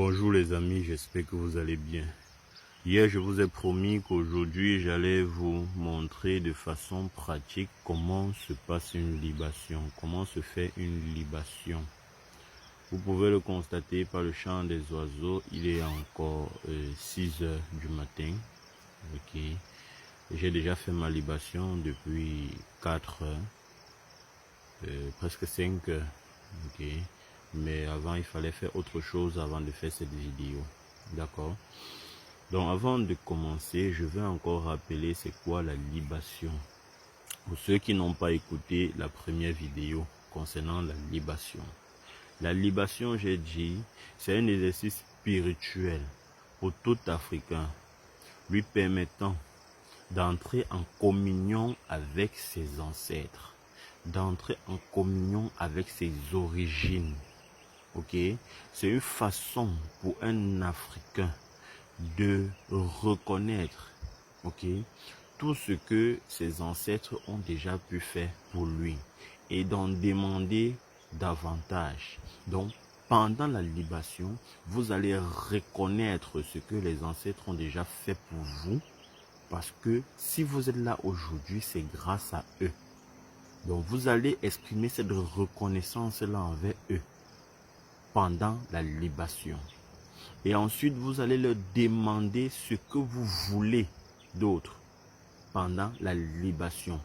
Bonjour les amis, j'espère que vous allez bien. Hier, je vous ai promis qu'aujourd'hui, j'allais vous montrer de façon pratique comment se passe une libation, comment se fait une libation. Vous pouvez le constater par le chant des oiseaux, il est encore 6 heures du matin. Ok. J'ai déjà fait ma libation depuis 4 heures, presque 5 heures. Ok. Mais avant, il fallait faire autre chose avant de faire cette vidéo. D'accord? Donc, avant de commencer, je vais encore rappeler c'est quoi la libation. Pour ceux qui n'ont pas écouté la première vidéo concernant la libation. La libation, j'ai dit, c'est un exercice spirituel pour tout Africain, lui permettant d'entrer en communion avec ses ancêtres, d'entrer en communion avec ses origines. Ok, c'est une façon pour un Africain de reconnaître, ok, tout ce que ses ancêtres ont déjà pu faire pour lui et d'en demander davantage. Donc, pendant la libation, vous allez reconnaître ce que les ancêtres ont déjà fait pour vous, parce que si vous êtes là aujourd'hui, c'est grâce à eux. Donc, vous allez exprimer cette reconnaissance-là envers eux pendant la libation. Et ensuite, vous allez leur demander ce que vous voulez d'autre pendant la libation.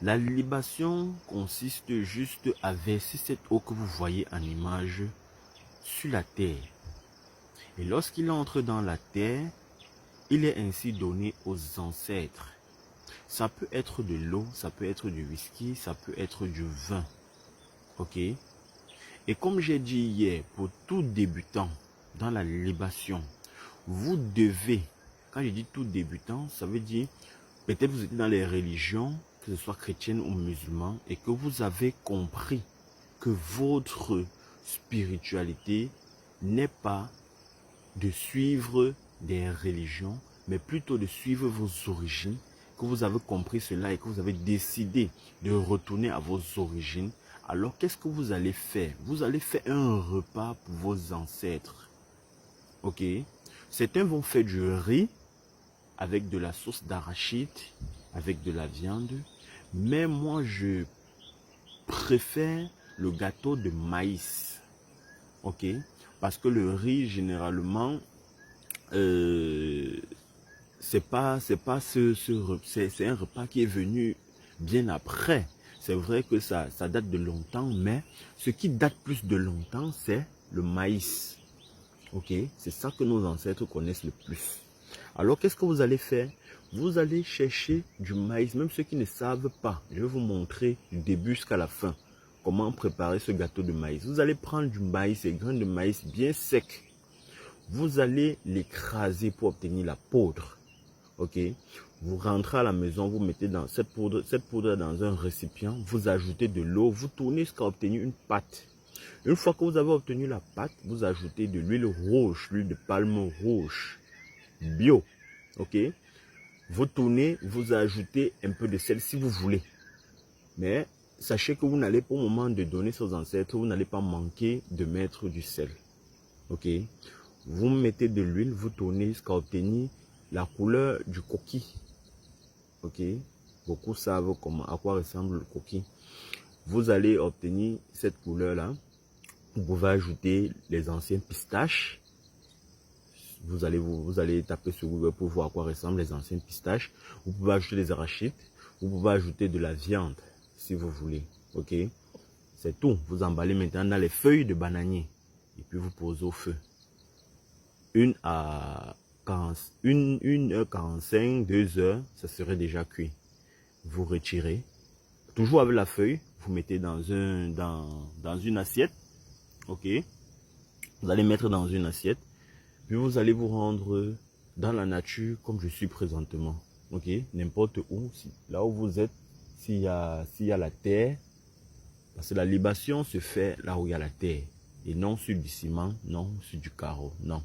La libation consiste juste à verser cette eau que vous voyez en image sur la terre. Et lorsqu'il entre dans la terre, il est ainsi donné aux ancêtres. Ça peut être de l'eau, ça peut être du whisky, ça peut être du vin. Ok? Et comme j'ai dit hier, pour tout débutant dans la libation, vous devez, quand je dis tout débutant, ça veut dire, peut-être vous êtes dans les religions, que ce soit chrétienne ou musulmane, et que vous avez compris que votre spiritualité n'est pas de suivre des religions, mais plutôt de suivre vos origines, que vous avez compris cela et que vous avez décidé de retourner à vos origines. Alors, qu'est-ce que vous allez faire? Vous allez faire un repas pour vos ancêtres. Ok? Certains vont faire du riz avec de la sauce d'arachide, avec de la viande. Mais moi, je préfère le gâteau de maïs. Ok? Parce que le riz, généralement, c'est un repas qui est venu bien après. C'est vrai que ça date de longtemps, mais ce qui date plus de longtemps, c'est le maïs. Ok, c'est ça que nos ancêtres connaissent le plus. Alors, qu'est-ce que vous allez faire? Vous allez chercher du maïs, même ceux qui ne savent pas. Je vais vous montrer du début jusqu'à la fin comment préparer ce gâteau de maïs. Vous allez prendre du maïs, des grains de maïs bien secs. Vous allez l'écraser pour obtenir la poudre. Ok, vous rentrez à la maison, vous mettez dans cette poudre dans un récipient, vous ajoutez de l'eau, vous tournez jusqu'à obtenir une pâte. Une fois que vous avez obtenu la pâte, vous ajoutez de l'huile rouge, l'huile de palme rouge, bio. Ok, vous tournez, vous ajoutez un peu de sel si vous voulez. Mais sachez que vous n'allez pas, au moment de donner aux ancêtres, vous n'allez pas manquer de mettre du sel. Ok, vous mettez de l'huile, vous tournez jusqu'à obtenir la couleur du coquille. Ok, beaucoup savent à quoi ressemble le coquille. Vous allez obtenir cette couleur là. Vous pouvez ajouter les anciens pistaches. Vous allez taper sur Google pour voir à quoi ressemblent les anciens pistaches. Vous pouvez ajouter les arachides. Vous pouvez ajouter de la viande si vous voulez. Ok, c'est tout. Vous emballez maintenant dans les feuilles de bananier et puis vous posez au feu. 1h45, 2 heures, ça serait déjà cuit. Vous retirez. Toujours avec la feuille, vous mettez dans une assiette. Ok. Vous allez mettre dans une assiette. Puis vous allez vous rendre dans la nature comme je suis présentement. Ok. N'importe où. Là où vous êtes, s'il y a la terre. Parce que la libation se fait là où il y a la terre. Et non sur du ciment, non sur du carreau. Non.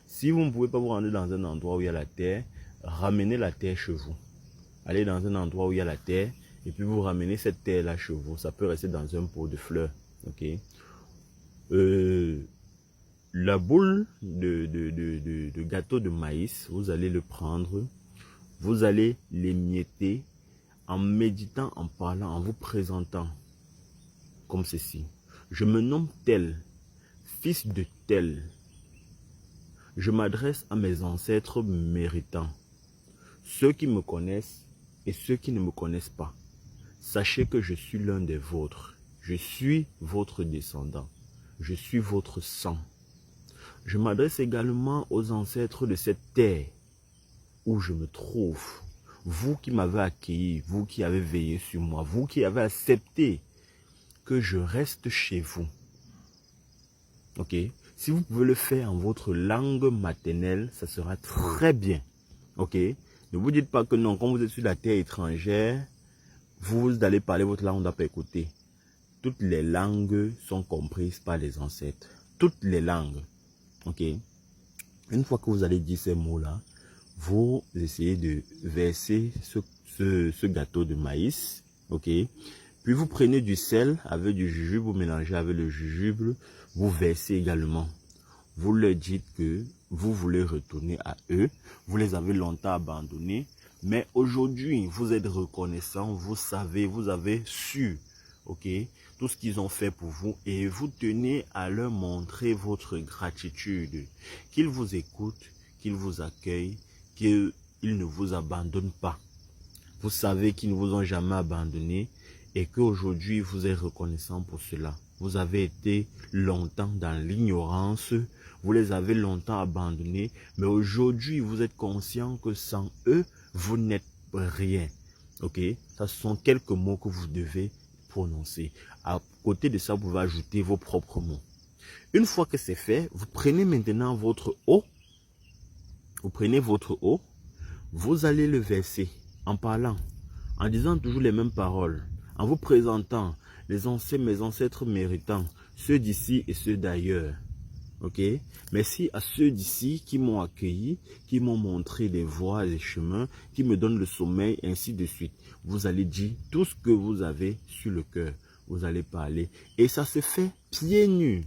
Si vous ne pouvez pas vous rendre dans un endroit où il y a la terre, ramenez la terre chez vous. Allez dans un endroit où il y a la terre et puis vous ramenez cette terre-là chez vous. Ça peut rester dans un pot de fleurs. Ok. la boule de gâteau de maïs, vous allez le prendre, vous allez l'émietter en méditant, en parlant, en vous présentant comme ceci. Je me nomme tel, fils de tel. Je m'adresse à mes ancêtres méritants, ceux qui me connaissent et ceux qui ne me connaissent pas. Sachez que je suis l'un des vôtres. Je suis votre descendant. Je suis votre sang. Je m'adresse également aux ancêtres de cette terre où je me trouve. Vous qui m'avez accueilli, vous qui avez veillé sur moi, vous qui avez accepté que je reste chez vous. Ok? Si vous pouvez le faire en votre langue maternelle, ça sera très bien. Ok? Ne vous dites pas que non, quand vous êtes sur la terre étrangère, vous allez parler votre langue, on ne doit pas écouter. Toutes les langues sont comprises par les ancêtres. Toutes les langues. Ok? Une fois que vous allez dire ces mots-là, vous essayez de verser ce gâteau de maïs. Ok? Puis vous prenez du sel avec du jujube, vous mélangez avec le jujube, vous versez également. Vous leur dites que vous voulez retourner à eux, vous les avez longtemps abandonnés, mais aujourd'hui vous êtes reconnaissant, vous savez, vous avez su, ok, tout ce qu'ils ont fait pour vous et vous tenez à leur montrer votre gratitude, qu'ils vous écoutent, qu'ils vous accueillent, qu'ils ne vous abandonnent pas. Vous savez qu'ils ne vous ont jamais abandonné et qu'aujourd'hui vous êtes reconnaissant pour cela. Vous avez été longtemps dans l'ignorance, vous les avez longtemps abandonnés, mais aujourd'hui vous êtes conscient que sans eux, vous n'êtes rien. Ok? Ce sont quelques mots que vous devez prononcer. À côté de ça, vous pouvez ajouter vos propres mots. Une fois que c'est fait, vous prenez maintenant votre eau. Vous prenez votre eau, vous allez le verser en parlant, en disant toujours les mêmes paroles, en vous présentant mes ancêtres méritants, ceux d'ici et ceux d'ailleurs. Ok? Merci à ceux d'ici qui m'ont accueilli, qui m'ont montré des voies et des chemins, qui me donnent le sommeil, ainsi de suite. Vous allez dire tout ce que vous avez sur le cœur. Vous allez parler. Et ça se fait pieds nus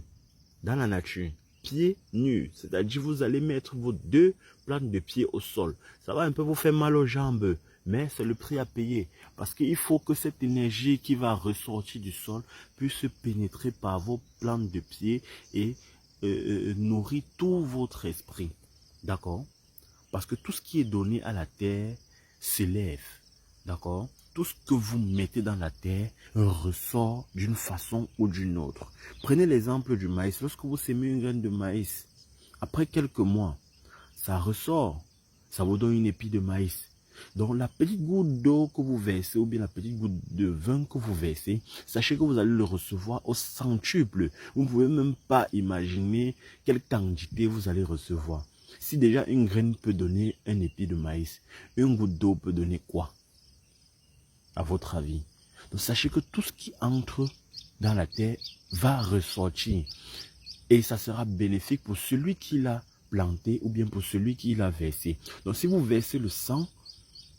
dans la nature. Pieds nus. C'est-à-dire vous allez mettre vos deux plantes de pied au sol. Ça va un peu vous faire mal aux jambes. Mais c'est le prix à payer. Parce qu'il faut que cette énergie qui va ressortir du sol puisse pénétrer par vos plantes de pied et nourrir tout votre esprit. D'accord? Parce que tout ce qui est donné à la terre s'élève. D'accord? Tout ce que vous mettez dans la terre ressort d'une façon ou d'une autre. Prenez l'exemple du maïs. Lorsque vous semez une graine de maïs, après quelques mois, ça ressort. Ça vous donne une épi de maïs. Donc la petite goutte d'eau que vous versez ou bien la petite goutte de vin que vous versez, sachez que vous allez le recevoir au centuple. Vous ne pouvez même pas imaginer quelle quantité vous allez recevoir. Si déjà une graine peut donner un épi de maïs, une goutte d'eau peut donner quoi, à votre avis? Donc sachez que tout ce qui entre dans la terre va ressortir. Et ça sera bénéfique pour celui qui l'a planté ou bien pour celui qui l'a versé. Donc si vous versez le sang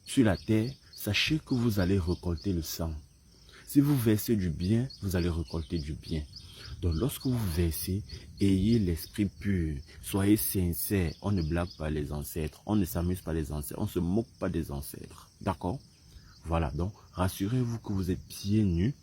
sur la terre, sachez que vous allez récolter le sang. Si vous versez du bien, vous allez récolter du bien. Donc lorsque vous versez, ayez l'esprit pur, soyez sincère. On ne blague pas les ancêtres, on ne s'amuse pas les ancêtres, on ne se moque pas des ancêtres. D'accord? Voilà, donc rassurez-vous que vous êtes pieds nus.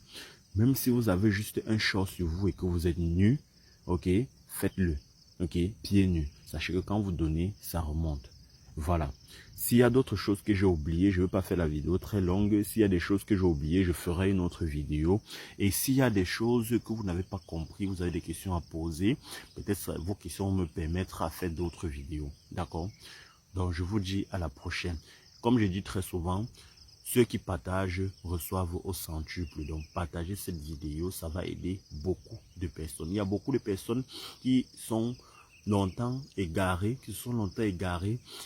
Même si vous avez juste un short sur vous et que vous êtes nus, ok, faites-le. Ok, pieds nus. Sachez que quand vous donnez, ça remonte. Voilà. S'il y a d'autres choses que j'ai oubliées, je ne veux pas faire la vidéo très longue. S'il y a des choses que j'ai oubliées, je ferai une autre vidéo. Et s'il y a des choses que vous n'avez pas compris, vous avez des questions à poser, peut-être vos questions vont me permettre à faire d'autres vidéos. D'accord? Donc, je vous dis à la prochaine. Comme je dis très souvent, ceux qui partagent reçoivent au centuple. Donc, partagez cette vidéo, ça va aider beaucoup de personnes. Il y a beaucoup de personnes qui sont longtemps égarés,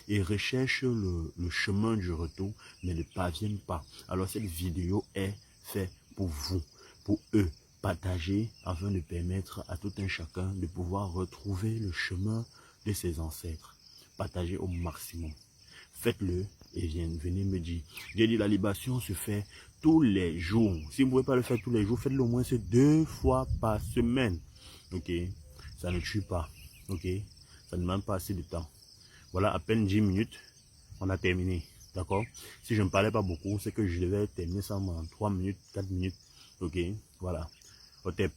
et recherchent le chemin du retour, mais ne parviennent pas. Alors cette vidéo est faite pour vous, pour eux. Partagez afin de permettre à tout un chacun de pouvoir retrouver le chemin de ses ancêtres. Partagez au maximum. Faites-le et venez me dire. J'ai dit la libation se fait tous les jours. Si vous ne pouvez pas le faire tous les jours, faites-le au moins 2 fois par semaine. Ok, ça ne tue pas. Ok, ça ne demande pas assez de temps. Voilà, à peine 10 minutes, on a terminé. D'accord? Si je ne parlais pas beaucoup, c'est que je devais terminer ça en 3 minutes, 4 minutes. Ok, voilà. Au tep.